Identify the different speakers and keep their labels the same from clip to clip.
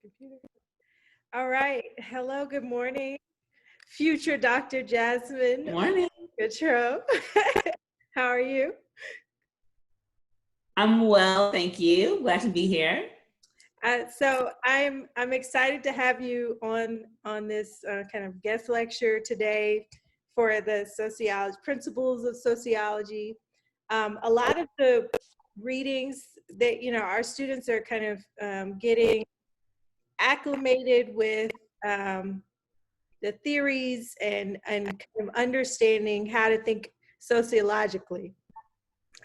Speaker 1: Computer. All right. Hello. Good morning, future Dr. Jasmine
Speaker 2: Morning.
Speaker 1: Getrouw. How are you?
Speaker 2: I'm well, thank you. Glad to be here.
Speaker 1: So I'm excited to have you on this kind of guest lecture today for the sociology principles of sociology. A lot of the readings that our students are kind of getting acclimated with the theories and kind of understanding how to think sociologically.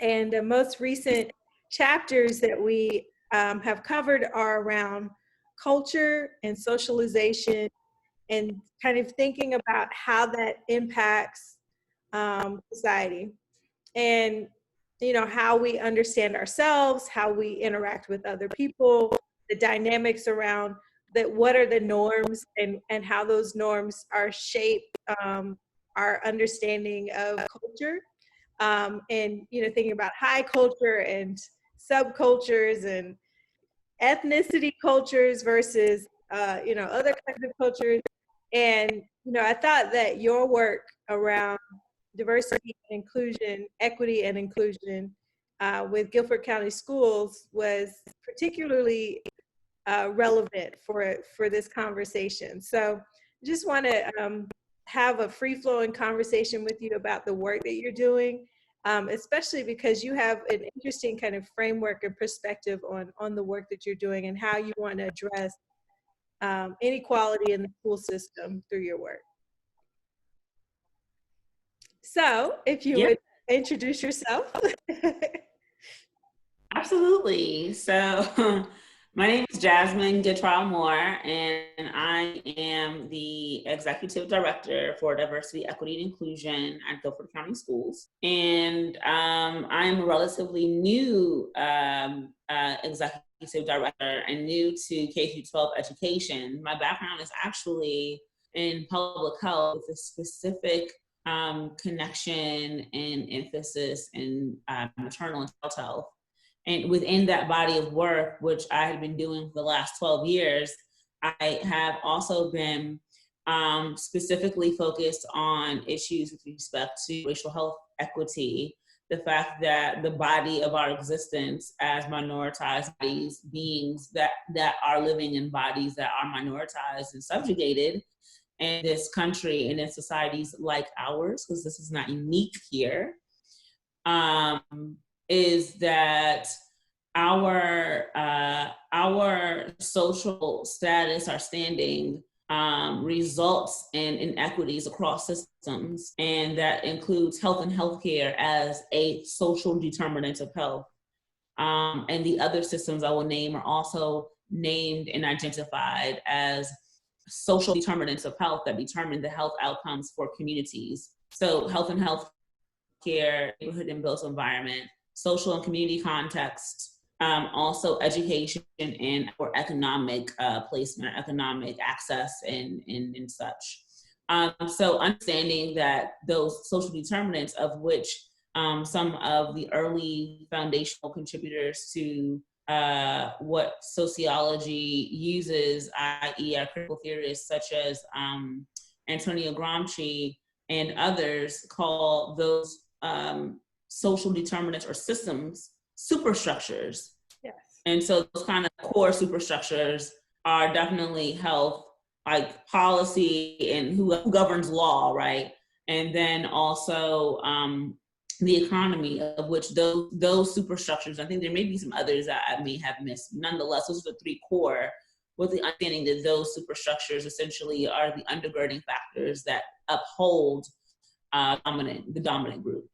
Speaker 1: And the most recent chapters that we have covered are around culture and socialization and kind of thinking about how that impacts society and how we understand ourselves, how we interact with other people, the dynamics around that, what are the norms and how those norms are shape our understanding of culture, and thinking about high culture and subcultures and ethnicity cultures versus other kinds of cultures. And I thought that your work around diversity and inclusion, equity and inclusion with Guilford County Schools was particularly relevant for this conversation. So I just want to have a free-flowing conversation with you about the work that you're doing, especially because you have an interesting kind of framework and perspective on the work that you're doing and how you want to address inequality in the school system through your work. So if you would introduce yourself.
Speaker 2: Absolutely. So my name is Jasmine Getrouw-Moore, and I am the Executive Director for Diversity, Equity, and Inclusion at Guilford County Schools. And I'm a relatively new Executive Director and new to K-12 education. My background is actually in public health with a specific connection and emphasis in maternal and child health. And within that body of work, which I had been doing for the last 12 years, I have also been specifically focused on issues with respect to racial health equity, the fact that the body of our existence as minoritized bodies, beings that are living in bodies that are minoritized and subjugated in this country and in societies like ours, because this is not unique here, is that our social status, our standing, results in inequities across systems, and that includes health and healthcare as a social determinant of health. And the other systems I will name are also named and identified as social determinants of health that determine the health outcomes for communities. So health and health care, neighborhood and built environment, social and community context, also education and or economic placement, economic access and such. So understanding that those social determinants, of which some of the early foundational contributors to what sociology uses, i.e. our critical theorists such as Antonio Gramsci and others, call those social determinants or systems superstructures.
Speaker 1: Yes.
Speaker 2: And so those kind of core superstructures are definitely health, like policy and who governs law, right? And then also the economy, of which those superstructures, I think there may be some others that I may have missed. Nonetheless, those are the three core, with the understanding that those superstructures essentially are the undergirding factors that uphold the dominant group.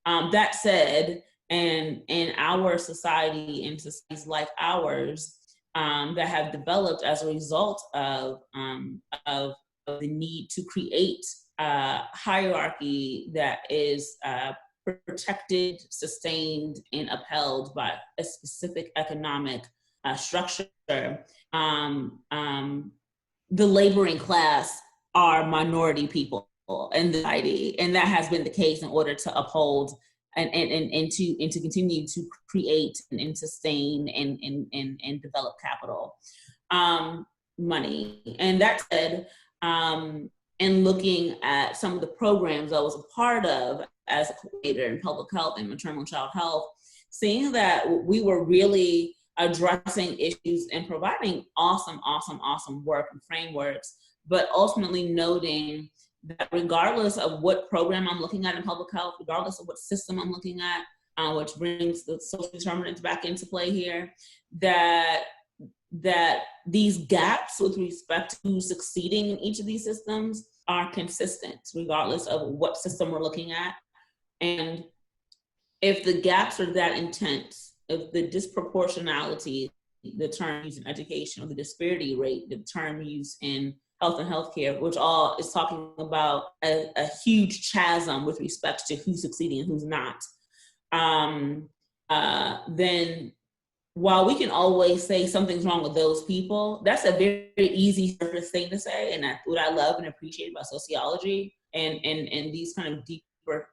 Speaker 2: That said, and in our society, in societies like ours, that have developed as a result of the need to create hierarchy that is protected, sustained, and upheld by a specific economic structure, the laboring class are minority people in the society, and that has been the case in order to uphold and to continue to create and sustain and develop capital. money. And that said, in looking at some of the programs I was a part of as a coordinator in public health and maternal and child health, seeing that we were really addressing issues and providing awesome work and frameworks, but ultimately noting that regardless of what program I'm looking at in public health, regardless of what system I'm looking at, which brings the social determinants back into play here, that these gaps with respect to succeeding in each of these systems are consistent, regardless of what system we're looking at. And if the gaps are that intense, if the disproportionality, the term used in education, or the disparity rate, the term used in health and healthcare, which all is talking about a huge chasm with respect to who's succeeding and who's not, then while we can always say something's wrong with those people, that's a very easy surface thing to say. And what I love and appreciate about sociology and these kind of deeper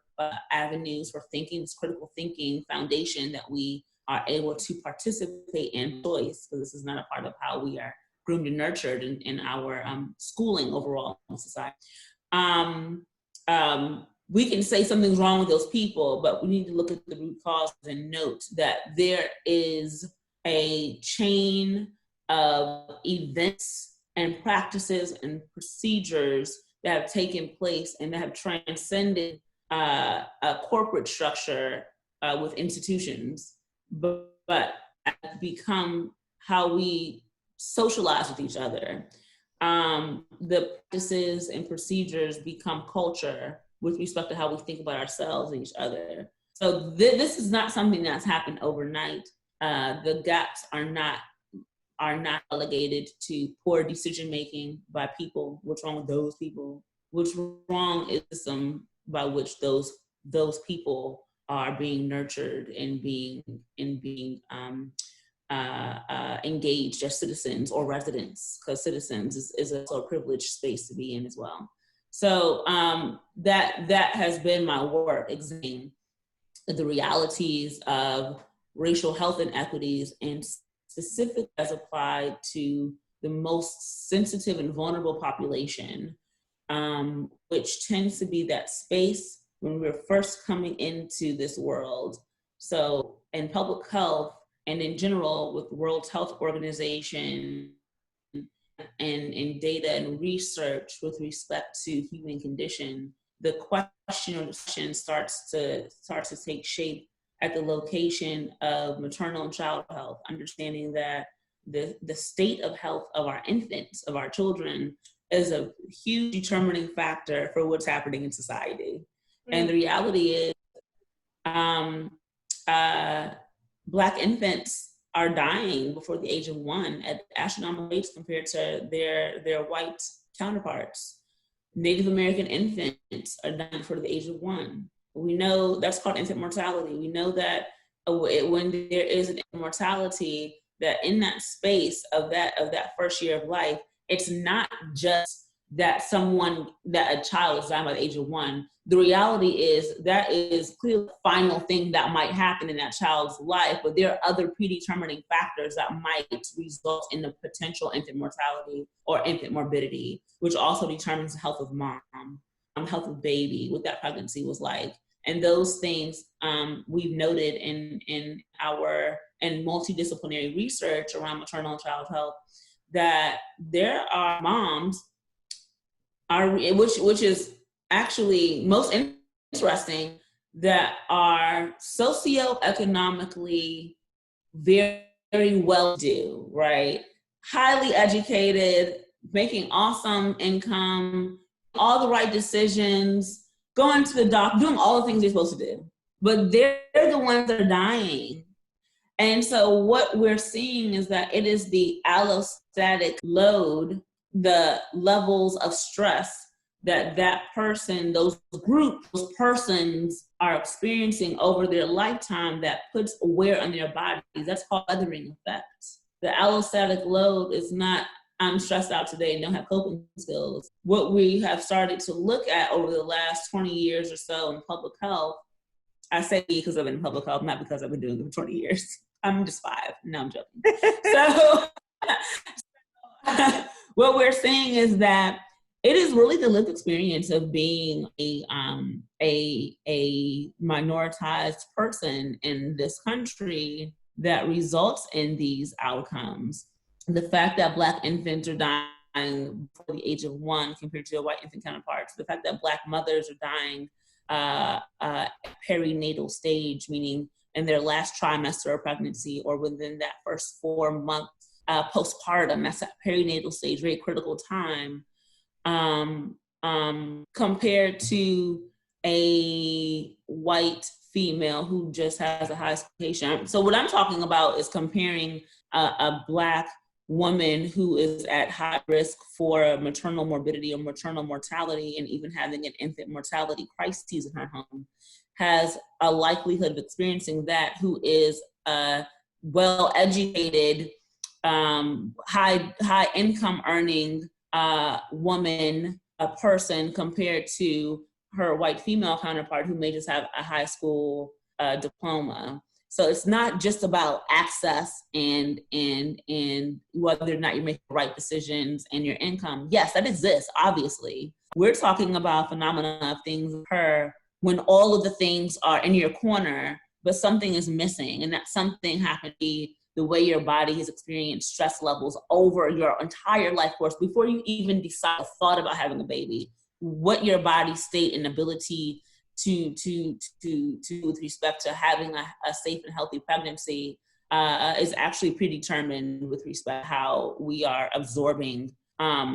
Speaker 2: avenues for thinking, this critical thinking foundation that we are able to participate in choice, because this is not a part of how we are groomed and nurtured in our schooling overall in society. We can say something's wrong with those people, but we need to look at the root causes and note that there is a chain of events and practices and procedures that have taken place and that have transcended a corporate structure with institutions, but have become how we socialize with each other. The practices and procedures become culture with respect to how we think about ourselves and each other. So this is not something that's happened overnight. The gaps are not relegated to poor decision making by people. What's wrong with those people? What's wrong is the system by which those people are being nurtured and being engaged as citizens or residents, because citizens is a privileged space to be in as well. So that has been my work, examining the realities of racial health inequities, and specifically as applied to the most sensitive and vulnerable population, which tends to be that space when we're first coming into this world. So in public health and in general with the World Health Organization and in data and research with respect to human condition, the question or discussion starts to take shape at the location of maternal and child health, understanding that the state of health of our infants, of our children, is a huge determining factor for what's happening in society. Mm-hmm. And the reality is Black infants are dying before the age of 1 at astronomical rates compared to their white counterparts. Native American infants are dying before the age of 1. We know that's called infant mortality. We know that when there is an infant mortality, that in that space of that first year of life, it's not just that a child is dying by the age of 1. The reality is that is clearly the final thing that might happen in that child's life, but there are other predetermining factors that might result in the potential infant mortality or infant morbidity, which also determines the health of mom, health of baby, what that pregnancy was like. And those things we've noted in multidisciplinary research around maternal and child health, that there are moms which is actually most interesting, that are socioeconomically very, very well-to-do, right? Highly educated, making awesome income, all the right decisions, going to the doctor, doing all the things they're supposed to do. But they're the ones that are dying. And so what we're seeing is that it is the allostatic load, the levels of stress that person, those persons are experiencing over their lifetime that puts wear on their bodies. That's called weathering effect. The allostatic load is not, I'm stressed out today and don't have coping skills. What we have started to look at over the last 20 years or so in public health, I say because I've been in public health, not because I've been doing it for 20 years. I'm just 5. No, I'm joking. So what we're saying is that it is really the lived experience of being a minoritized person in this country that results in these outcomes. The fact that Black infants are dying before the age of 1 compared to their white infant counterparts, the fact that Black mothers are dying perinatal stage, meaning in their last trimester of pregnancy or within that first 4 months postpartum, that's that perinatal stage, very critical time, compared to a white female who just has a high school education. So what I'm talking about is comparing a Black woman who is at high risk for maternal morbidity or maternal mortality, and even having an infant mortality crisis in her home, has a likelihood of experiencing that, who is a well-educated, high income earning woman, a person, compared to her white female counterpart who may just have a high school diploma. So it's not just about access and whether or not you're making the right decisions and your income. Yes, that exists, obviously. We're talking about phenomena of things occur when all of the things are in your corner, but something is missing, and that something happened to be the way your body has experienced stress levels over your entire life course before you even decide or thought about having a baby. What your body's state and ability to with respect to having a safe and healthy pregnancy is actually predetermined with respect to how we are absorbing life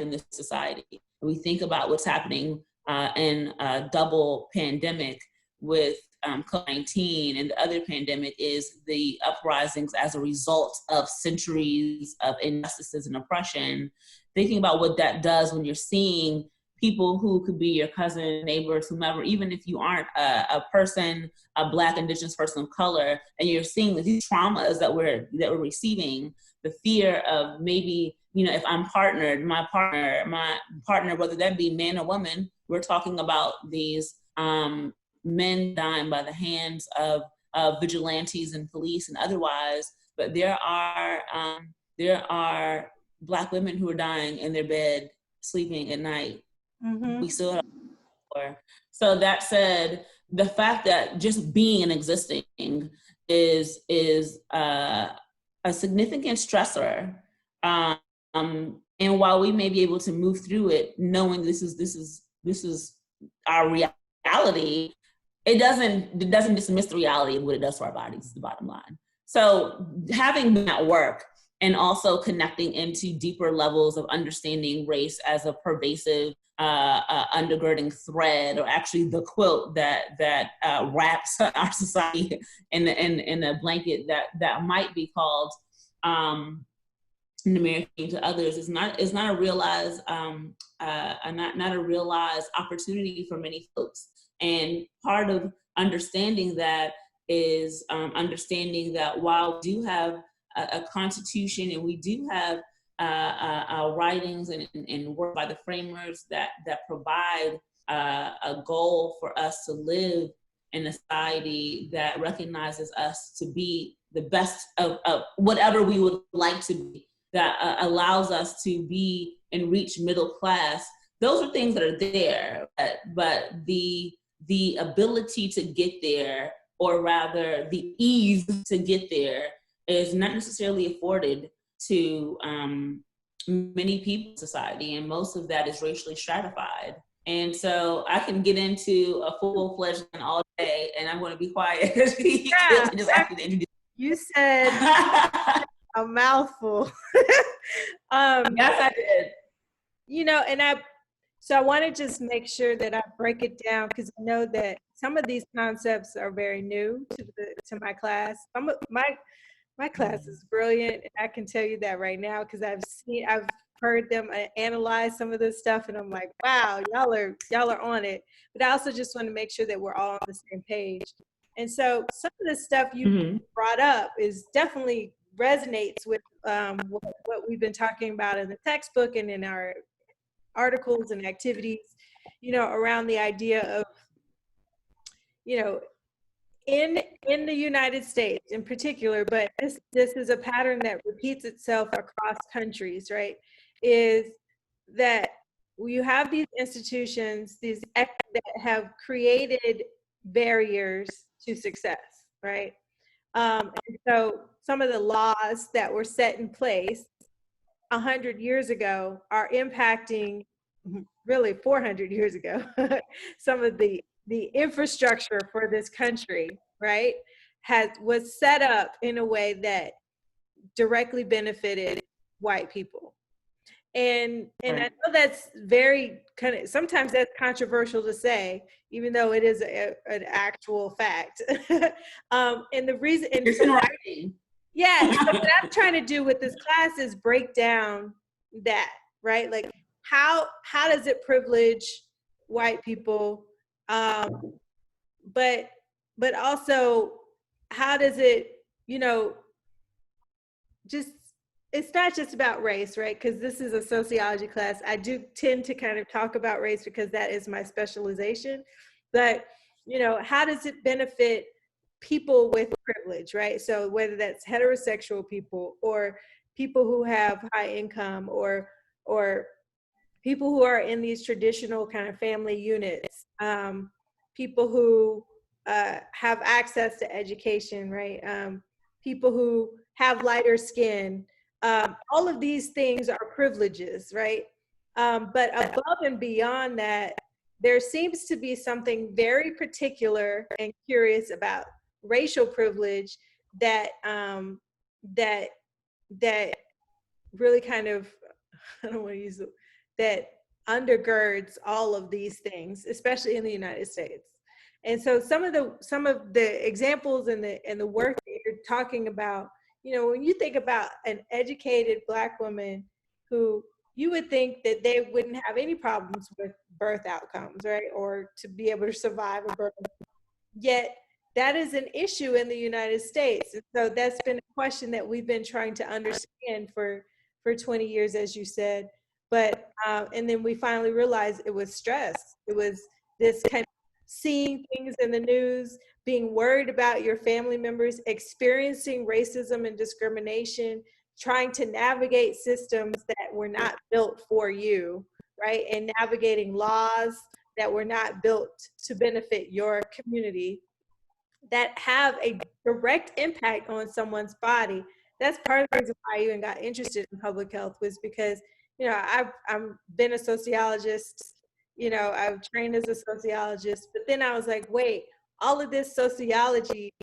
Speaker 2: in this society. We think about what's happening in a double pandemic with COVID-19, and the other pandemic is the uprisings as a result of centuries of injustices and oppression. Thinking about what that does when you're seeing people who could be your cousin, neighbors, whomever, even if you aren't a person, a Black, Indigenous person of color, and you're seeing these traumas that we're receiving, the fear of maybe, if I'm partnered, my partner, whether that be man or woman, we're talking about these men dying by the hands of vigilantes and police and otherwise, but there are Black women who are dying in their bed, sleeping at night.
Speaker 1: Mm-hmm.
Speaker 2: We still have more. So that said, the fact that just being and existing is a significant stressor. And while we may be able to move through it, knowing this is our reality, it doesn't dismiss the reality of what it does to our bodies, is the bottom line. So having that work and also connecting into deeper levels of understanding race as a pervasive undergirding thread, or actually the quilt that wraps our society in a blanket that might be called an American to others, is not a realized not a realized opportunity for many folks. And part of understanding that is understanding that while we do have a constitution and we do have writings and work by the framers that provide a goal for us to live in a society that recognizes us to be the best of whatever we would like to be, that allows us to be and reach middle class. Those are things that are there, but the ability to get there, or rather the ease to get there, is not necessarily afforded to many people in society, and most of that is racially stratified. And so I can get into a full-fledged one all day, and I'm going to be quiet.
Speaker 1: You said a mouthful.
Speaker 2: Yes, I did.
Speaker 1: So I want to just make sure that I break it down, because I know that some of these concepts are very new to my class. My class is brilliant, and I can tell you that right now, because I've heard them analyze some of this stuff, and I'm like, wow, y'all are on it. But I also just want to make sure that we're all on the same page. And so some of the stuff you brought up is definitely resonates with what we've been talking about in the textbook and in our articles and activities, around the idea of, in the United States in particular, but this is a pattern that repeats itself across countries, right? Is that you have these institutions, that have created barriers to success, right? And so some of the laws that were set in place 100 years ago are impacting, really 400 years ago, some of the infrastructure for this country, right, was set up in a way that directly benefited white people. And I know that's very kind of, sometimes that's controversial to say, even though it is an actual fact. And the reason, and
Speaker 2: It's in writing.
Speaker 1: yeah, so what I'm trying to do with this class is break down that, right? Like how does it privilege white people? But also how does it, you know, just, it's not just about race, right? Because this is a sociology class. I do tend to kind of talk about race because that is my specialization. But, you know, how does it benefit people with privilege, right? So whether that's heterosexual people or people who have high income or people who are in these traditional kind of family units, people who have access to education, right? People who have lighter skin. All of these things are privileges, right? But above and beyond that, there seems to be something very particular and curious about racial privilege that that that really kind of, I don't want to use it, that undergirds all of these things, especially in the United States. And so some of the examples and the work that you're talking about, you know, when you think about an educated Black woman who, you would think that they wouldn't have any problems with birth outcomes, right? Or to be able to survive a birth. Yet that is an issue in the United States. And so that's been a question that we've been trying to understand for 20 years, as you said. But, and then we finally realized it was stress. It was this kind of seeing things in the news, being worried about your family members, experiencing racism and discrimination, trying to navigate systems that were not built for you, right? And navigating laws that were not built to benefit your community, that have a direct impact on someone's body. That's part of the reason why I even got interested in public health, was because, you know, I've been a sociologist, you know, I've trained as a sociologist, but then I was like, wait, all of this sociology,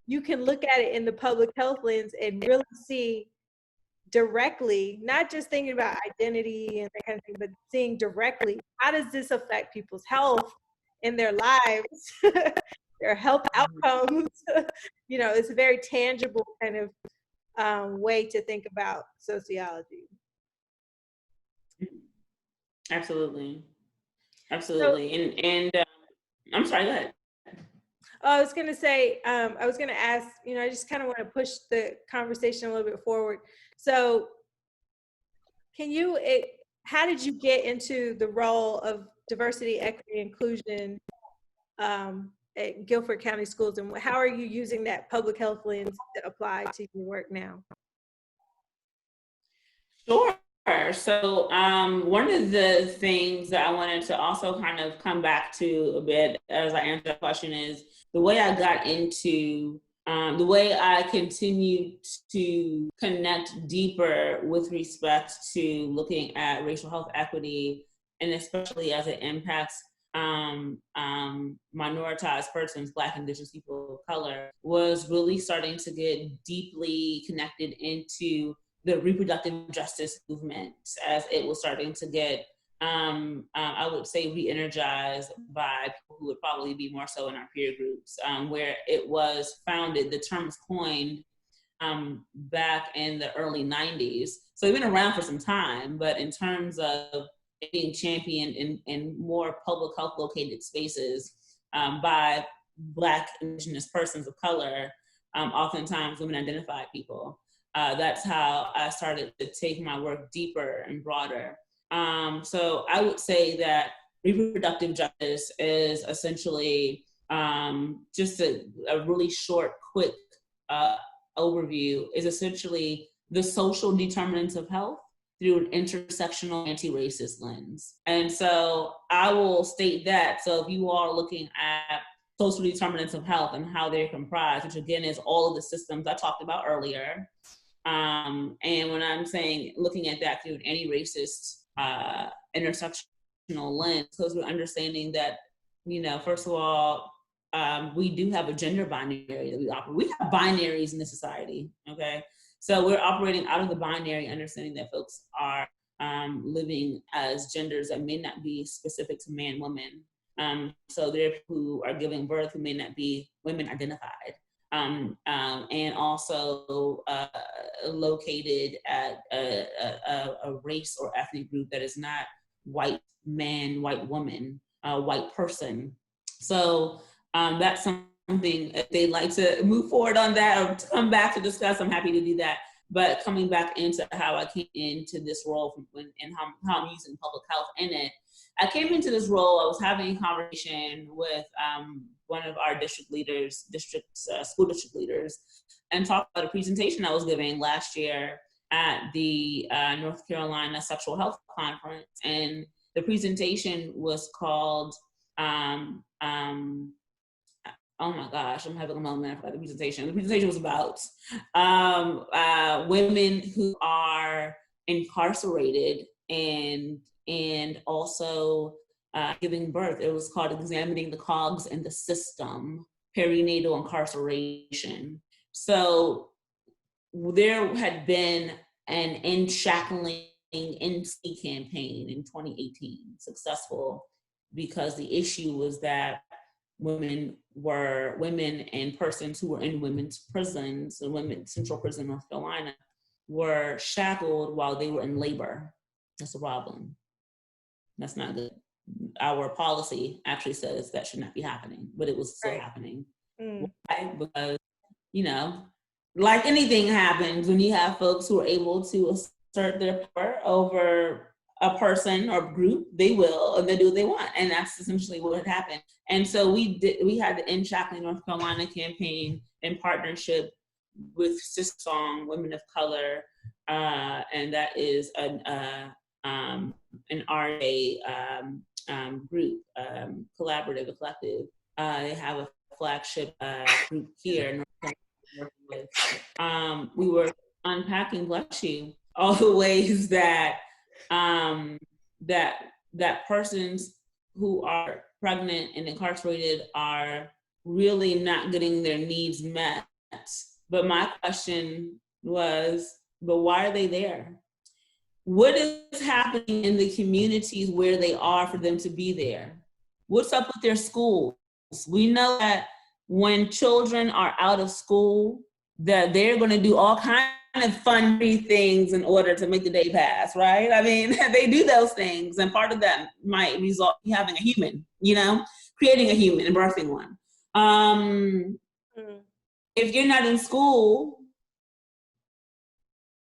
Speaker 1: you can look at it in the public health lens and really see directly, not just thinking about identity and that kind of thing, but seeing directly, how does this affect people's health in their lives, their health outcomes? You know, it's a very tangible kind of way to think about sociology.
Speaker 2: Absolutely. Absolutely. And I'm sorry, go ahead.
Speaker 1: I was going to say, I was going to ask, you know, I just kind of want to push the conversation a little bit forward. So how did you get into the role of diversity, equity, inclusion at Guilford County Schools, and how are you using that public health lens to apply to your work now?
Speaker 2: Sure. So one of the things that I wanted to also kind of come back to a bit as I answer that question is the way I got into, the way I continued to connect deeper with respect to looking at racial health equity, and especially as it impacts minoritized persons, Black, Indigenous people of color, was really starting to get deeply connected into the reproductive justice movement as it was starting to get, I would say, re-energized by people who would probably be more so in our peer groups, where it was founded, the term was coined back in the early 90s. So it's been around for some time, but in terms of being championed in more public health located spaces by Black, Indigenous persons of color, oftentimes women identified people. That's how I started to take my work deeper and broader. So I would say that reproductive justice is essentially just a really short, quick overview, is essentially the social determinants of health through an intersectional anti-racist lens. And so I will state that. So if you are looking at social determinants of health and how they're comprised, which again is all of the systems I talked about earlier. And when I'm saying looking at that through an anti-racist intersectional lens, because we're understanding that, first of all, we do have a gender binary that we operate. We have binaries in this society, okay? So we're operating out of the binary, understanding that folks are living as genders that may not be specific to man, woman. So there are people who are giving birth who may not be women identified, and also located at a race or ethnic group that is not white man, white woman, white person. So that's something, if they'd like to move forward on that or to come back to discuss, I'm happy to do that. But coming back into how I came into this role and how I'm using public health in it, I came into this role, I was having a conversation with one of our school district leaders, and talked about a presentation I was giving last year at the North Carolina Sexual Health Conference. And the presentation was called, oh my gosh, I'm having a moment after the presentation. The presentation was about women who are incarcerated and also giving birth. It was called Examining the Cogs in the System, Perinatal Incarceration. So there had been an End Shackling NC campaign in 2018, successful, because the issue was that women and persons who were in women's prisons, so women's central prison, North Carolina, were shackled while they were in labor. That's a problem. That's not good. Our policy actually says that should not be happening, but it was still happening. Why? Because, like anything happens when you have folks who are able to assert their power over a person or group, they will, and they do what they want. And that's essentially what had happened. And so we had the End Shackling North Carolina campaign in partnership with Sister Song, Women of Color, and that is an RA group, collaborative, a collective. They have a flagship group here in North Carolina. We were unpacking, bless you, all the ways that that persons who are pregnant and incarcerated are really not getting their needs met. But my question was, but why are they there? What is happening in the communities where they are for them to be there? What's up with their schools? We know that when children are out of school, that they're going to do all kinds of fun things in order to make the day pass, right? I mean, they do those things, and part of that might result in having a human, creating a human and birthing one. If you're not in school,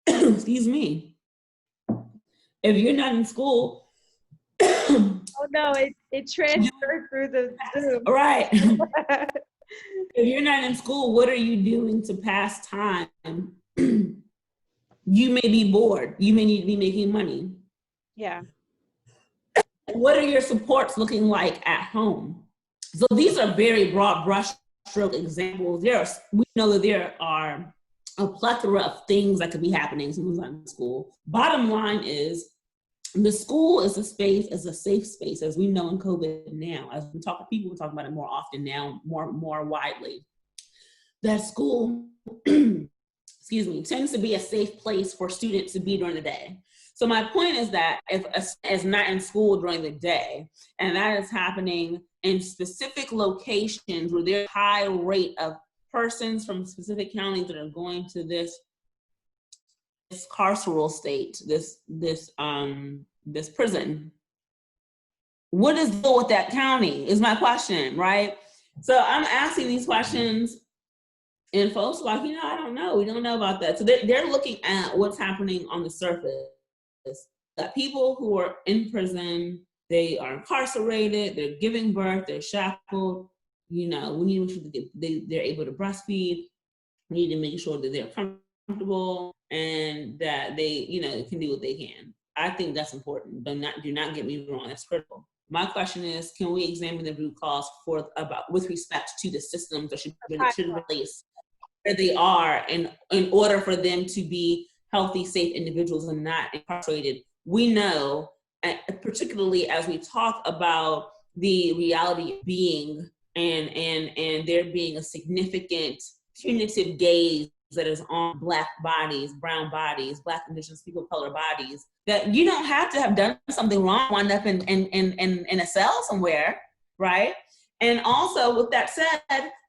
Speaker 2: excuse me, if you're not in school,
Speaker 1: oh no, it transferred through the Zoom.
Speaker 2: Right. If you're not in school, what are you doing to pass time? You may be bored. You may need to be making money.
Speaker 1: Yeah.
Speaker 2: What are your supports looking like at home? So these are very broad brushstroke examples. We know that there are a plethora of things that could be happening in school. Bottom line is, the school is a safe space, as we know in COVID now. As people talk about it more often now, more widely. That school, excuse me, tends to be a safe place for students to be during the day. So my point is that if it's not in school during the day, and that is happening in specific locations where there's a high rate of persons from specific counties that are going to this carceral state, this prison. What is the deal with that county is my question, right? So I'm asking these questions, and folks are like, I don't know. We don't know about that. So they're looking at what's happening on the surface. That people who are in prison, they are incarcerated, they're giving birth, they're shackled. You know, we need to make sure that they're able to breastfeed. We need to make sure that they're comfortable and that they, you know, can do what they can. I think that's important, but do not get me wrong, that's critical. My question is, can we examine the root cause with respect to the systems that should replace where they are in order for them to be healthy, safe individuals and not incarcerated? We know, particularly as we talk about the reality of being and there being a significant punitive gaze that is on Black bodies, brown bodies, Black, Indigenous people of color bodies, that you don't have to have done something wrong, wind up in a cell somewhere, right? And also, with that said,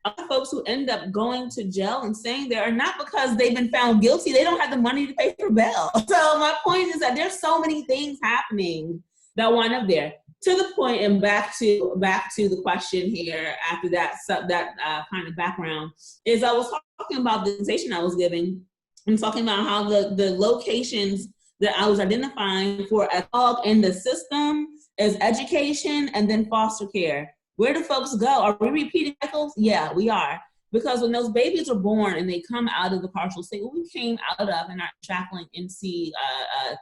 Speaker 2: other folks who end up going to jail and staying there are not because they've been found guilty. They don't have the money to pay for bail. So my point is that there's so many things happening that wind up there. To the point, and back to the question here after that kind of background, is I was talking about the presentation I was giving and talking about how the locations that I was identifying for a dog in the system is education and then foster care. Where do folks go? Are we repeating cycles? Yeah, we are. Because when those babies are born and they come out of the carceral state, what we came out of in our Jacqueline NC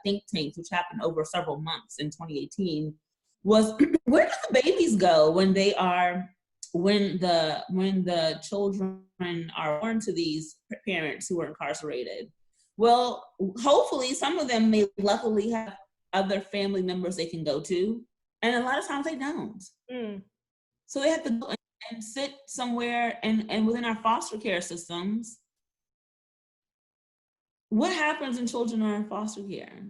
Speaker 2: think tanks, which happened over several months in 2018, was where do the babies go when the children are born to these parents who are incarcerated? Well, hopefully some of them may luckily have other family members they can go to, and a lot of times they don't. So they have to go and sit somewhere and within our foster care systems. What happens when children are in foster care?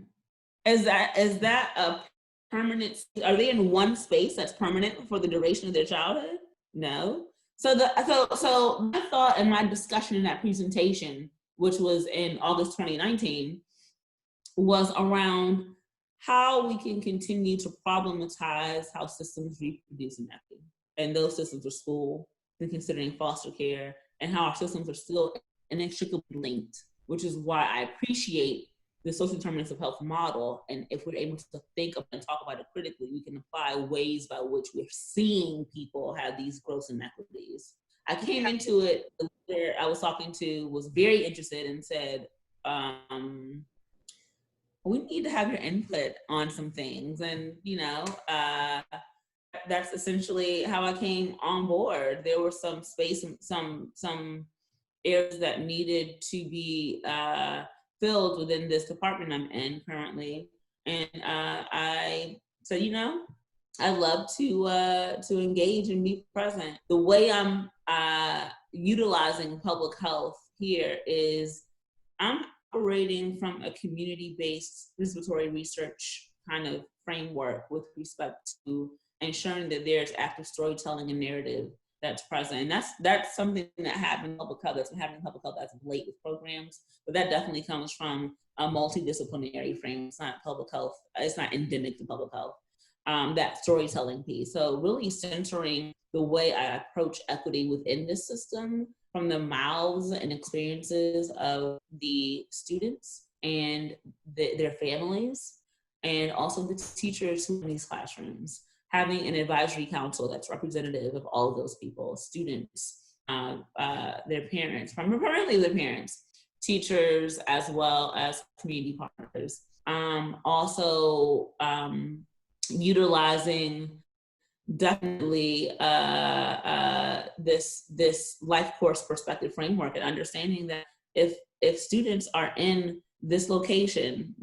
Speaker 2: Is that a permanent? Are they in one space that's permanent for the duration of their childhood? No. So my thought and my discussion in that presentation, which was in August 2019, was around how we can continue to problematize how systems reproduce inequity. And those systems are school, and considering foster care, and how our systems are still inextricably linked, which is why I appreciate the social determinants of health model. And if we're able to think of and talk about it critically, we can apply ways by which we're seeing people have these gross inequities. I came into it, the leader I was talking to was very interested and said, we need to have your input on some things. And, that's essentially how I came on board. There were some space, some areas that needed to be filled within this department I'm in currently. And I said, I'd love to engage and be present. The way I'm utilizing public health here is I'm operating from a community-based participatory research kind of framework with respect to ensuring that there's active storytelling and narrative that's present. And that's something that happened in public health, that's been happening in public health as of late with programs, but that definitely comes from a multidisciplinary frame. It's not public health, it's not endemic to public health, that storytelling piece. So really centering the way I approach equity within this system from the mouths and experiences of the students and their families, and also the teachers who are in these classrooms. Having an advisory council that's representative of all of those people, students, their parents, primarily their parents, teachers, as well as community partners. Also utilizing definitely this life course perspective framework, and understanding that if students are in this system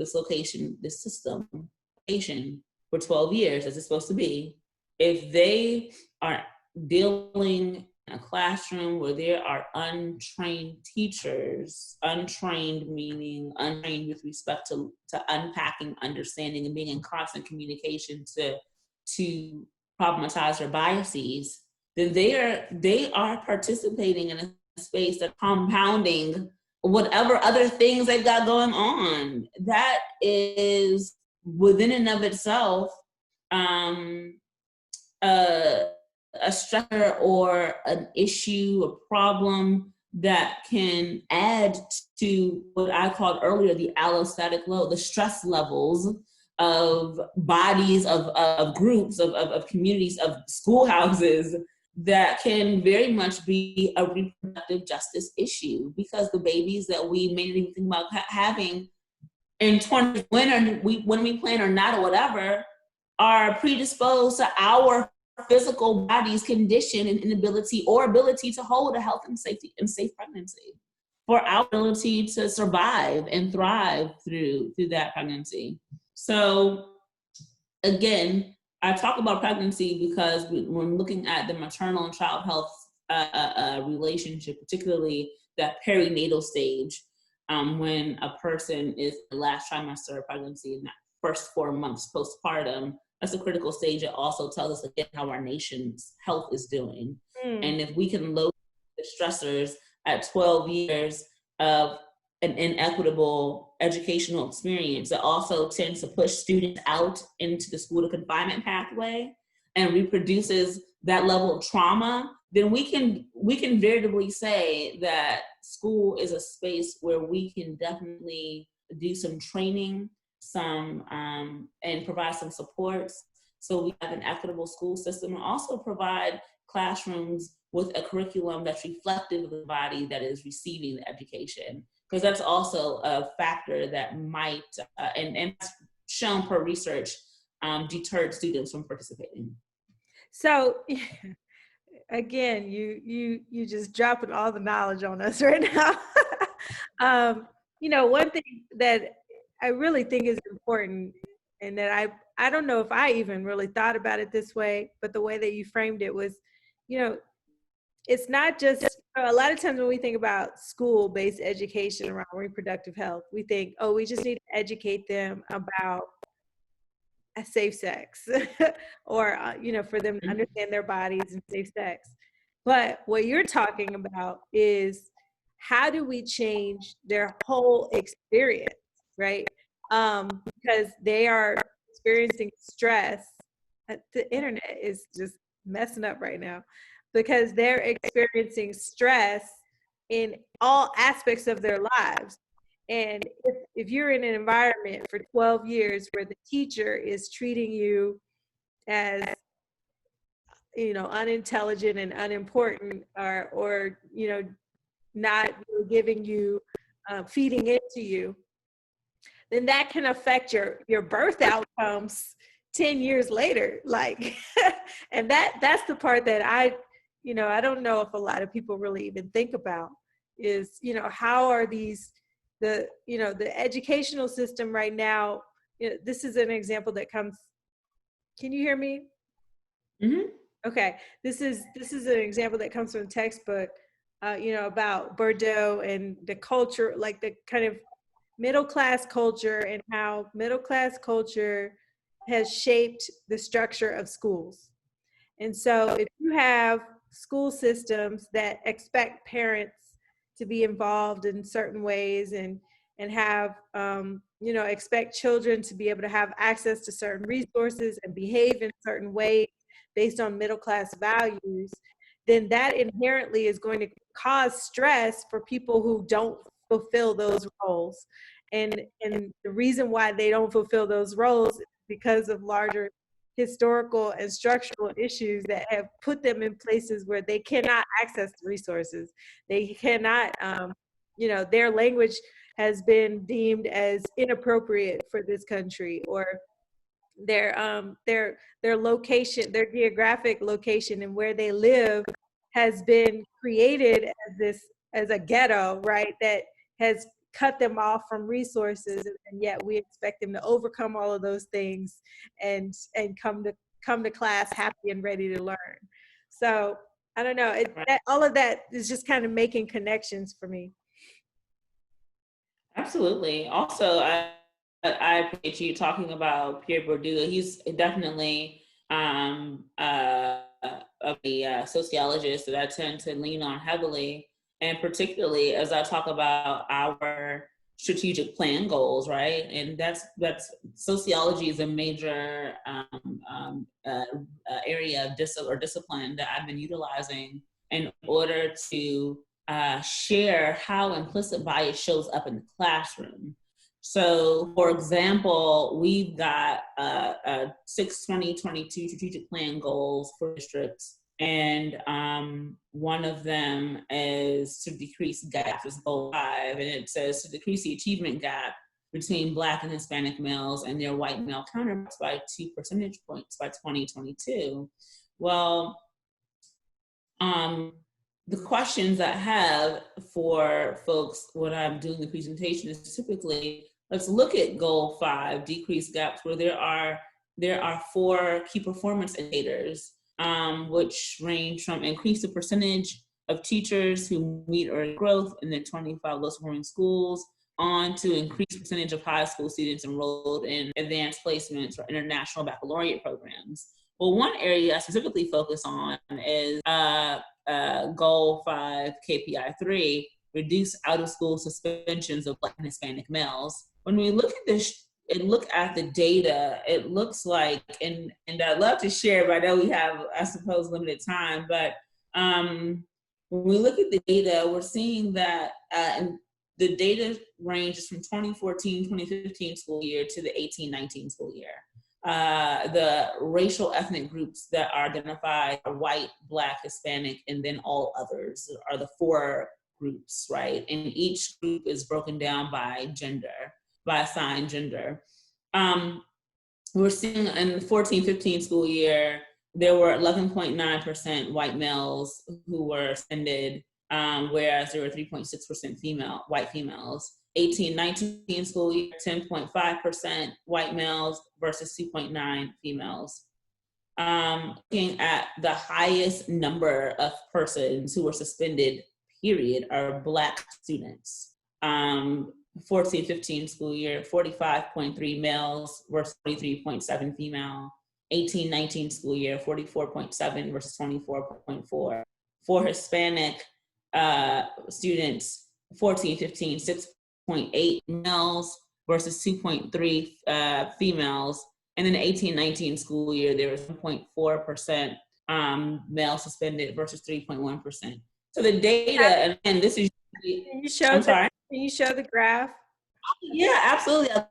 Speaker 2: for 12 years, as it's supposed to be, if they are dealing in a classroom where there are untrained teachers, untrained meaning untrained with respect to unpacking, understanding, and being in constant communication to problematize their biases, then they are participating in a space that's compounding whatever other things they've got going on. That is within and of itself a stressor or an issue, a problem that can add to what I called earlier the allostatic load, the stress levels of bodies, of groups, of communities, of schoolhouses that can very much be a reproductive justice issue, because the babies that we may not even think about having in 20 when we plan or not or whatever are predisposed to our physical body's condition and inability or ability to hold a health and safe pregnancy, for our ability to survive and thrive through that pregnancy. So again, I talk about pregnancy because when looking at the maternal and child health relationship, particularly that perinatal stage, when a person is the last trimester of pregnancy and that first 4 months postpartum, that's a critical stage. It also tells us again how our nation's health is doing. And if we can load the stressors at 12 years of an inequitable educational experience, that also tends to push students out into the school to confinement pathway and reproduces that level of trauma, then we can veritably say that school is a space where we can definitely do some training, and provide some supports, so we have an equitable school system, and also provide classrooms with a curriculum that's reflective of the body that is receiving the education, because that's also a factor that might, and shown per research, deterred students from participating.
Speaker 1: So again, you just dropping all the knowledge on us right now. One thing that I really think is important, and that I don't know if I even really thought about it this way, but the way that you framed it was, it's not just, a lot of times when we think about school-based education around reproductive health, we think, oh, we just need to educate them about safe sex or, for them to understand their bodies and safe sex. But what you're talking about is, how do we change their whole experience, right? Because they are experiencing stress. The internet is just messing up right now, because they're experiencing stress in all aspects of their lives. And if you're in an environment for 12 years where the teacher is treating you as, unintelligent and unimportant, or not giving you, feeding into you, then that can affect your birth outcomes 10 years later. Like, and that's the part that I don't know if a lot of people really even think about is, how are the educational system right now. This is an example that comes. Can you hear me?
Speaker 2: Mm-hmm.
Speaker 1: Okay. This is an example that comes from a textbook, about Bordeaux and the culture, like the kind of middle-class culture, and how middle-class culture has shaped the structure of schools. And so if you have school systems that expect parents to be involved in certain ways, and have, expect children to be able to have access to certain resources and behave in certain ways based on middle-class values, then that inherently is going to cause stress for people who don't fulfill those roles. And the reason why they don't fulfill those roles is because of larger historical and structural issues that have put them in places where they cannot access the resources. They cannot, their language has been deemed as inappropriate for this country, or their location, their geographic location and where they live has been created as a ghetto, right? That has cut them off from resources, and yet we expect them to overcome all of those things and come to class happy and ready to learn. So I don't know. All of that is just kind of making connections for me.
Speaker 2: Absolutely. Also, I appreciate you talking about Pierre Bourdieu. He's definitely a sociologist that I tend to lean on heavily, and particularly as I talk about our strategic plan goals, right? And that's sociology is a major area of discipline that I've been utilizing in order to share how implicit bias shows up in the classroom. So, for example, we've got 6 2022 strategic plan goals for districts And one of them is to decrease gaps, is goal 5, and it says to decrease the achievement gap between Black and Hispanic males and their white male counterparts by 2 percentage points by 2022. Well, the questions I have for folks when I'm doing the presentation is typically, let's look at goal 5, decrease gaps, where there are 4 key performance indicators, which range from increase the percentage of teachers who meet or growth in the 25 lowest performing schools, on to increase percentage of high school students enrolled in advanced placements or international baccalaureate programs. Well, one area I specifically focus on is goal 5, KPI 3, reduce out of school suspensions of Black and Hispanic males. When we look at this and look at the data, it looks like, and I'd love to share, but I know we have, I suppose, limited time, but when we look at the data, we're seeing that and the data ranges from 2014-2015 school year to the 18-19 school year. The racial ethnic groups that are identified are white, Black, Hispanic, and then all others are the 4 groups, right? And each group is broken down by gender, by assigned gender. We're seeing in the 14-15 school year, there were 11.9% white males who were suspended, whereas there were 3.6% white females. 18-19 school year, 10.5% white males versus 2.9 females. Looking at the highest number of persons who were suspended, period, are Black students. 14-15 school year, 45.3 males versus 43.7 female. 18-19 school year, 44.7 versus 24.4. For Hispanic students, 14-15, 6.8 males versus 2.3 females. And then the 18-19 school year, there was 1.4% male suspended versus 3.1%. So the data, and this is, I'm sorry.
Speaker 1: Can you show the graph?
Speaker 2: Yeah, absolutely. I'd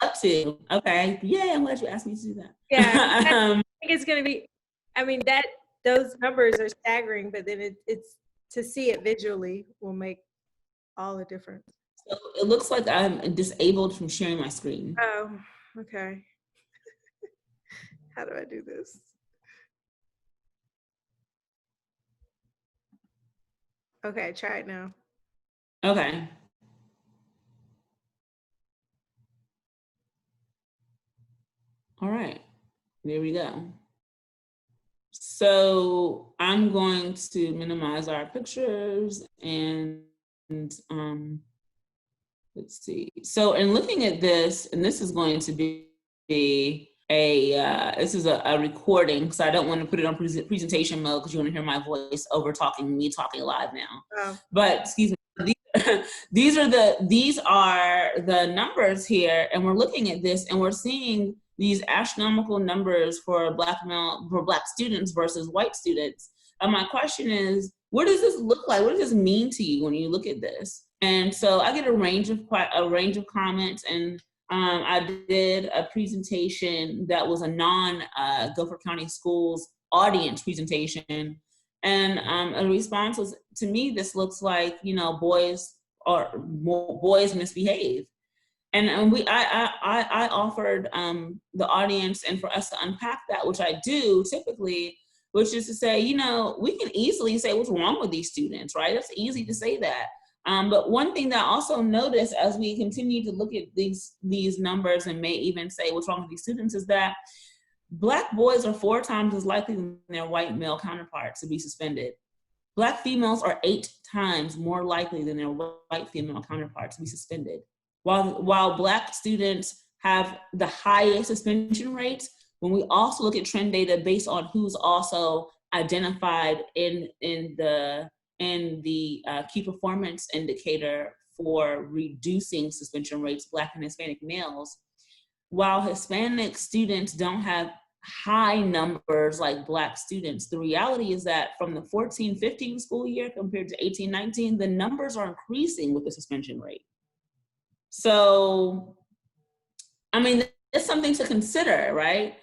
Speaker 2: love to. Okay. Yeah, I'm glad you asked me to do that.
Speaker 1: Yeah, I think it's going to be, I mean, those numbers are staggering, but then it's to see it visually will make all the difference.
Speaker 2: So it looks like I'm disabled from sharing my screen.
Speaker 1: Oh, okay. How do I do this? Okay, try it now.
Speaker 2: Okay. All right, there we go. So I'm going to minimize our pictures and let's see. So in looking at this, and this is going to be this is a recording, so I don't want to put it on presentation mode because you want to hear my voice over me talking live now.
Speaker 1: Oh.
Speaker 2: But excuse me. These are the numbers here, and we're looking at this and we're seeing these astronomical numbers for Black students versus white students. And my question is, what does this look like? What does this mean to you when you look at this? And so I get a range of comments, and I did a presentation that was a non-Guilford County Schools audience presentation. And a response was, to me, this looks like, boys misbehave. And I offered the audience, and for us to unpack that, which I do typically, which is to say, we can easily say what's wrong with these students, right? It's easy to say that. But one thing that I also noticed as we continue to look at these numbers and may even say what's wrong with these students is that Black boys are 4 times as likely than their white male counterparts to be suspended. Black females are 8 times more likely than their white female counterparts to be suspended. While Black students have the highest suspension rates, when we also look at trend data based on who's also identified in the key performance indicator for reducing suspension rates, Black and Hispanic males, while Hispanic students don't have high numbers like Black students, the reality is that from the 14-15 school year compared to 18-19, the numbers are increasing with the suspension rate. So, I mean, it's something to consider, right?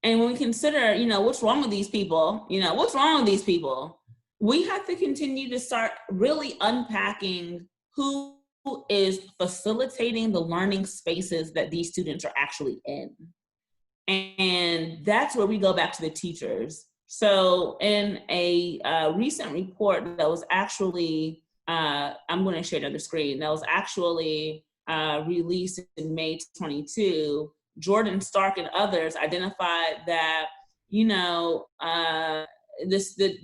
Speaker 2: And when we consider, what's wrong with these people, we have to continue to start really unpacking who is facilitating the learning spaces that these students are actually in. And that's where we go back to the teachers. So in a recent report that was actually, I'm going to share it on the screen, that was actually released in May 22, Jordan Stark and others identified that, the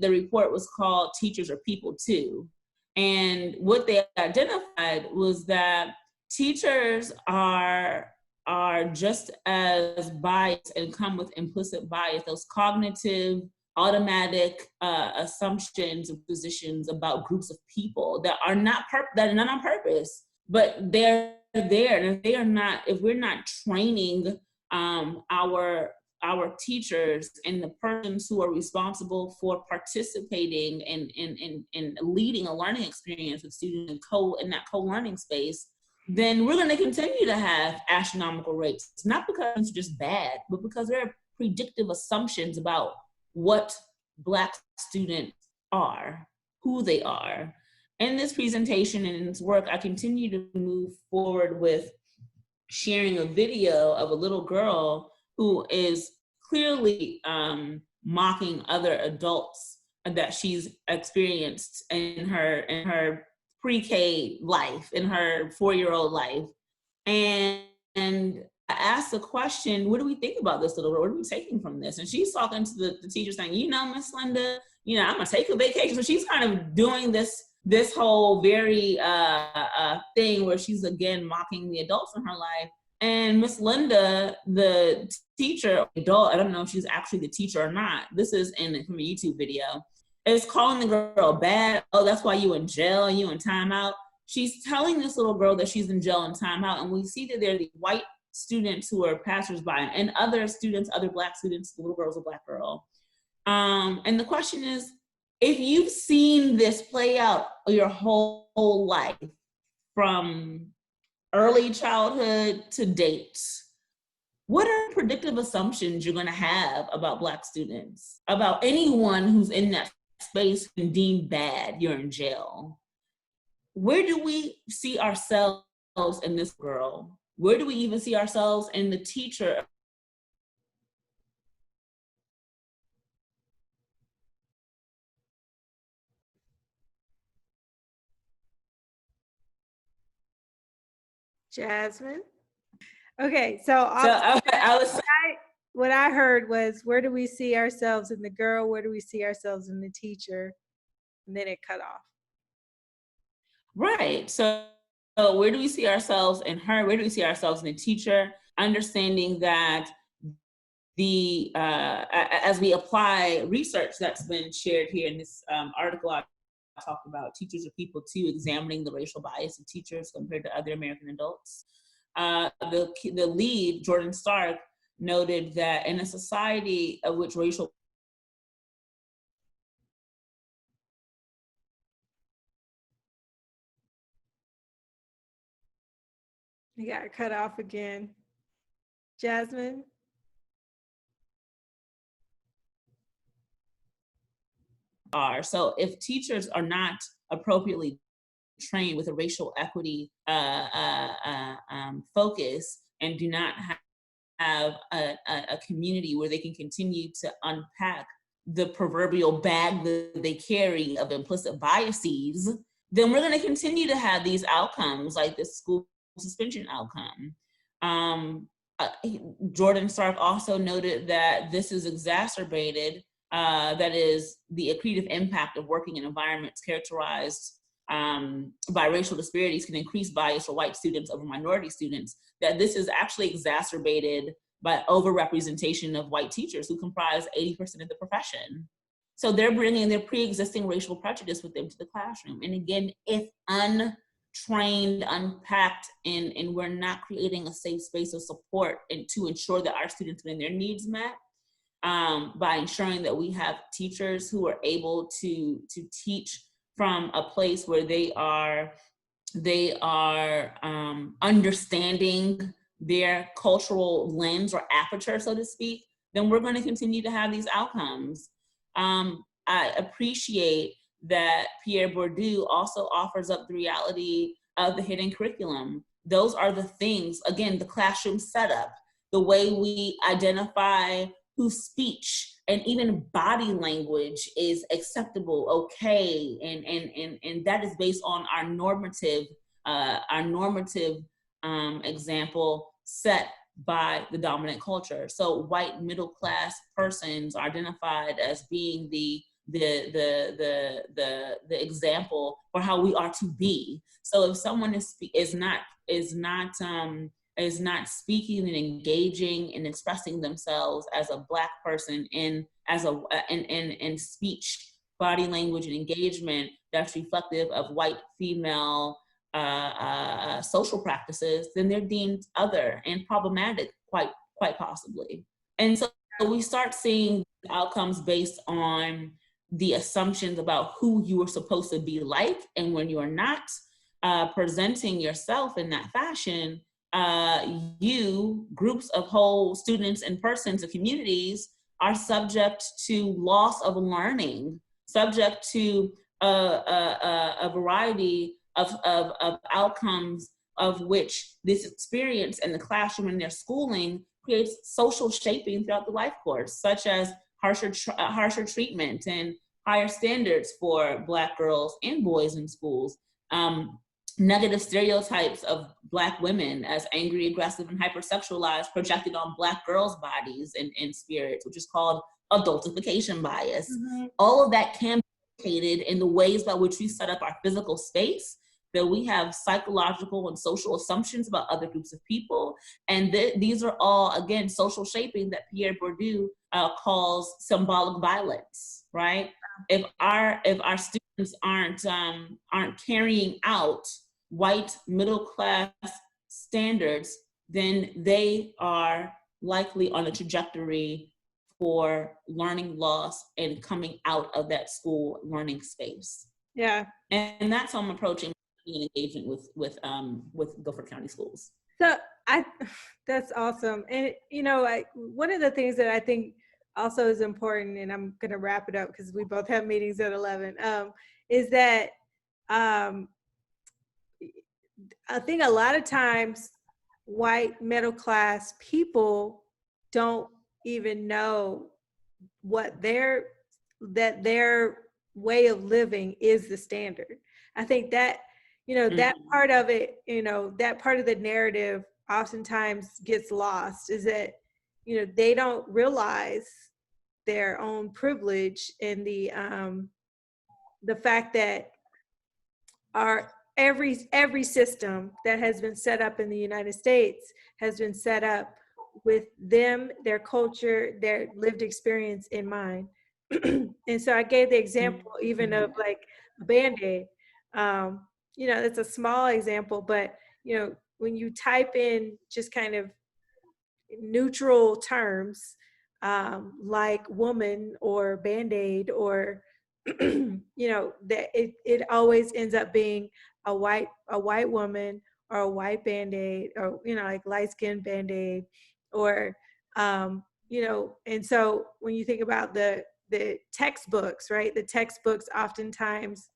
Speaker 2: report was called Teachers Are People Too. And what they identified was that teachers are just as biased and come with implicit bias, those cognitive, automatic assumptions and positions about groups of people that are not on purpose, but they're there. And if they are not, if we're not training our teachers and the persons who are responsible for participating in leading a learning experience with students in that co-learning space, then we're going to continue to have astronomical rates. It's not because it's just bad, but because there are predictive assumptions about what Black students are, who they are. In this presentation and in this work, I continue to move forward with sharing a video of a little girl who is clearly mocking other adults that she's experienced in her pre-K life, in her 4-year-old life. And I asked the question, what do we think about this little girl? What are we taking from this? And she's talking to the teacher saying, Miss Linda, I'm gonna take a vacation. So she's kind of doing this whole very thing where she's again mocking the adults in her life. And Miss Linda, the teacher, adult, I don't know if she's actually the teacher or not. This is from a YouTube video. Is calling the girl bad. Oh, that's why you in jail, you in timeout. She's telling this little girl that she's in jail and timeout. And we see that there are the white students who are passersby and other students, other Black students, the little girl's a Black girl. And the question is, if you've seen this play out your whole life, from early childhood to date, what are predictive assumptions you're going to have about Black students, about anyone who's in that space and deemed bad, you're in jail? Where do we see ourselves in this girl? Where do we even see ourselves in the teacher?
Speaker 1: Jasmine? Okay, so what I heard was, where do we see ourselves in the girl? Where do we see ourselves in the teacher? And then it cut off.
Speaker 2: Right. So where do we see ourselves in her? Where do we see ourselves in the teacher? Understanding that as we apply research that's been shared here in this article, I talked about Teachers Are People Too, examining the racial bias of teachers compared to other American adults. The lead, Jordan Stark, noted that in a society of which racial
Speaker 1: You got cut off again. Jasmine?
Speaker 2: are. So if teachers are not appropriately trained with a racial equity focus and do not have a community where they can continue to unpack the proverbial bag that they carry of implicit biases, then we're going to continue to have these outcomes like this school suspension outcome. Jordan Stark also noted that this is exacerbated, that is the accretive impact of working in environments characterized by racial disparities can increase bias for white students over minority students, that this is actually exacerbated by overrepresentation of white teachers who comprise 80% of the profession. So they're bringing their pre-existing racial prejudice with them to the classroom. And again, if untrained, unpacked, and we're not creating a safe space of support and to ensure that our students getting their needs met, by ensuring that we have teachers who are able to teach from a place where they are understanding their cultural lens or aperture, so to speak, then we're going to continue to have these outcomes. I appreciate that Pierre Bourdieu also offers up the reality of the hidden curriculum. Those are the things, again, the classroom setup, the way we identify whose speech and even body language is acceptable, okay, and that is based on our normative example set by the dominant culture. So white middle class persons are identified as being the example for how we are to be. So if someone is not speaking and engaging and expressing themselves as a Black person in speech, body language, and engagement that's reflective of white female social practices, then they're deemed other and problematic, quite possibly. And so we start seeing outcomes based on the assumptions about who you are supposed to be like, and when you are not presenting yourself in that fashion, you, groups of whole students and persons and communities, are subject to loss of learning, subject to a variety of outcomes, of which this experience in the classroom and their schooling creates social shaping throughout the life course, such as harsher treatment and higher standards for Black girls and boys in schools. Negative stereotypes of Black women as angry, aggressive, and hypersexualized projected on Black girls' bodies and spirits, which is called adultification bias. Mm-hmm. All of that can be located in the ways by which we set up our physical space, that we have psychological and social assumptions about other groups of people. And these are all, again, social shaping that Pierre Bourdieu calls symbolic violence, right? If our students aren't carrying out white middle class standards, then they are likely on a trajectory for learning loss and coming out of that school learning space.
Speaker 1: Yeah.
Speaker 2: And that's how I'm approaching engagement with Guilford County schools.
Speaker 1: So that's awesome. And one of the things that I think also is important, and I'm going to wrap it up because we both have meetings at 11, is that I think a lot of times white middle class people don't even know that their way of living is the standard. I think that, that part of it, that part of the narrative oftentimes gets lost, is that, they don't realize their own privilege and the fact that every system that has been set up in the United States has been set up with them, their culture, their lived experience in mind. And so I gave the example even of like a Band-Aid. It's a small example, but when you type in just kind of neutral terms like woman or Band-Aid or that it always ends up being a white woman or a white Band-Aid, or like light-skinned Band-Aid, or and so when you think about the textbooks, right? The textbooks oftentimes,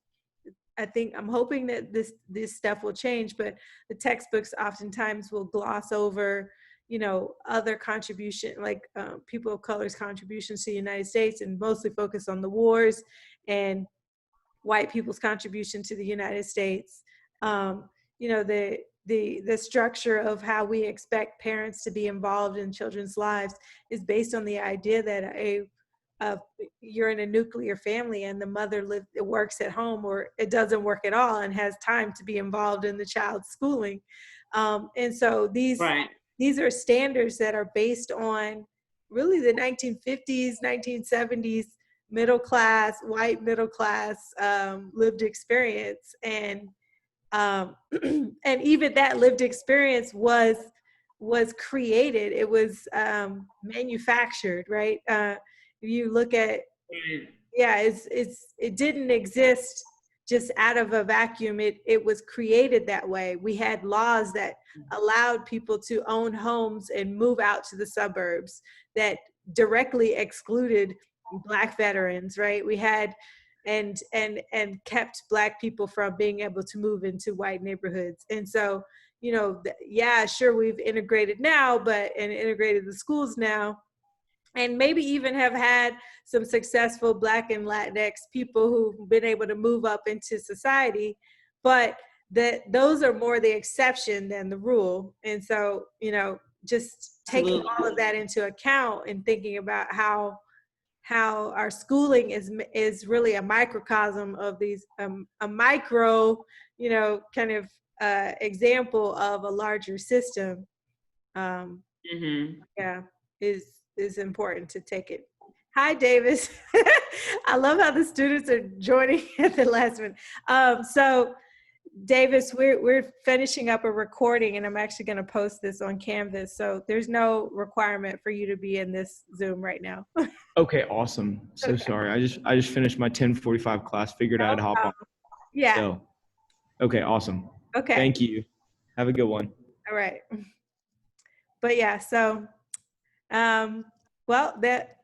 Speaker 1: I'm hoping that this stuff will change, but the textbooks oftentimes will gloss over other contribution, like people of color's contributions to the United States, and mostly focus on the wars and white people's contribution to the United States. The structure of how we expect parents to be involved in children's lives is based on the idea that you're in a nuclear family and the mother works at home, or it doesn't work at all and has time to be involved in the child's schooling. And so these are standards that are based on really the 1950s, 1970s white middle class lived experience. And and even that lived experience was created, it was manufactured, right? If you look at, it didn't exist just out of a vacuum. It was created that way. We had laws that allowed people to own homes and move out to the suburbs, that directly excluded Black veterans, right? We had and kept Black people from being able to move into white neighborhoods. And so, you know, yeah, sure, we've integrated now, and integrated the schools now, and maybe even have had some successful Black and Latinx people who've been able to move up into society, but those are more the exception than the rule. And so, you know, just taking all of that into account and thinking about how our schooling is really a microcosm of these a micro, you know, kind of example of a larger system. Yeah, is important to take it. Hi, Davis. I love how the students are joining at the last minute. So Davis, we're finishing up a recording, and I'm actually going to post this on Canvas. So there's no requirement for you to be in this Zoom right now.
Speaker 3: Okay, awesome. So
Speaker 1: Okay.
Speaker 3: sorry. I just finished my 10:45 class. Figured I'd hop on.
Speaker 1: Yeah.
Speaker 3: So, okay, awesome.
Speaker 1: Okay.
Speaker 3: Thank you. Have a good one.
Speaker 1: All right. But yeah, so well, that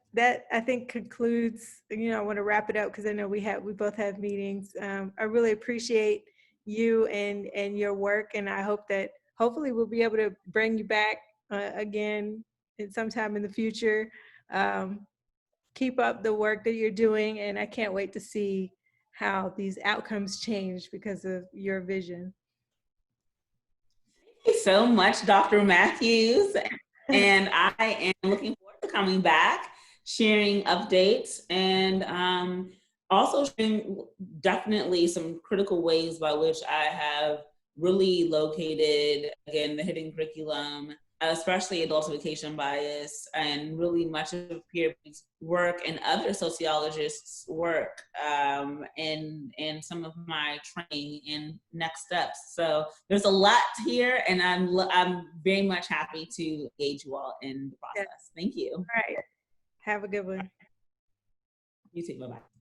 Speaker 1: I think concludes, you know, I want to wrap it up because I know we both have meetings. I really appreciate you and your work, and I hope that hopefully we'll be able to bring you back again at sometime in the future. Keep up the work that you're doing, and I can't wait to see how these outcomes change because of your vision.
Speaker 2: Thank you so much, Dr. Matthews. And I am looking forward to coming back, sharing updates, and also sharing definitely some critical ways by which I have really located, again, the hidden curriculum, especially adult education bias, and really much of Peter's work and other sociologists' work in some of my training and next steps. So there's a lot here, and I'm very much happy to engage you all in the process. Thank you.
Speaker 1: All right. Have a good one.
Speaker 2: You too. Bye-bye.